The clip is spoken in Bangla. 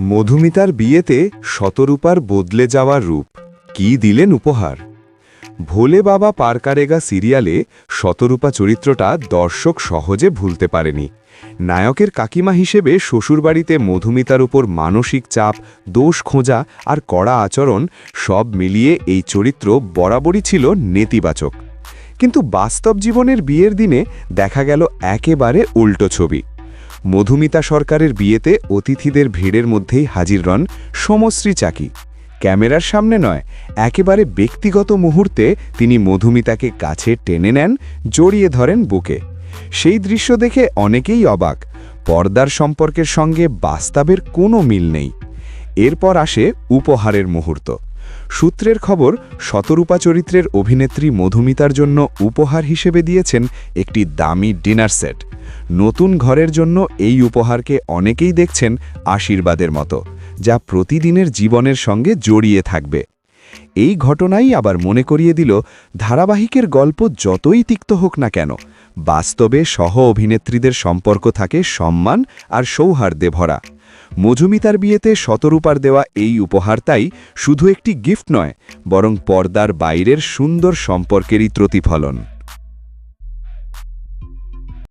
মধুমিতার বিয়েতে শতরূপার বদলে যাওয়ার রূপ কি দিলেন উপহার। ভোলে বাবা পার কারেগা সিরিয়ালে শতরূপা চরিত্রটা দর্শক সহজে ভুলতে পারেনি। নায়কের কাকিমা হিসেবে শ্বশুরবাড়িতে মধুমিতার উপর মানসিক চাপ, দোষ খোঁজা আর কড়া আচরণ সব মিলিয়ে এই চরিত্র বরাবরই ছিল নেতিবাচক। কিন্তু বাস্তব জীবনের বিয়ের দিনে দেখা গেল একেবারে উল্টো ছবি। মধুমিতা সরকারের বিয়েতে অতিথিদের ভিড়ের মধ্যেই হাজির হন সমশ্রী চাকি। ক্যামেরার সামনে নয়, একেবারে ব্যক্তিগত মুহূর্তে তিনি মধুমিতাকে কাছে টেনে নেন, জড়িয়ে ধরেন বুকে। সেই দৃশ্য দেখে অনেকেই অবাক। পর্দার সম্পর্কের সঙ্গে বাস্তবের কোনো মিল নেই। এরপর আসে উপহারের মুহূর্ত। সূত্রের খবর, শতরূপা চরিত্রের অভিনেত্রী মধুমিতার জন্য উপহার হিসেবে দিয়েছেন একটি দামি ডিনার সেট। নতুন ঘরের জন্য এই উপহারকে অনেকেই দেখছেন আশীর্বাদের মতো, যা প্রতিদিনের জীবনের সঙ্গে জড়িয়ে থাকবে। এই ঘটনাই আবার মনে করিয়ে দিল, ধারাবাহিকের গল্প যতই তিক্ত হোক না কেন, বাস্তবে সহ অভিনেত্রীদের সম্পর্ক থাকে সম্মান আর সৌহার্দ্যে ভরা। মধুমিতার বিয়েতে শতরূপার দেওয়া এই উপহার তাই শুধু একটি গিফট নয়, বরং পর্দার বাইরের সুন্দর সম্পর্কেরই প্রতিফলন।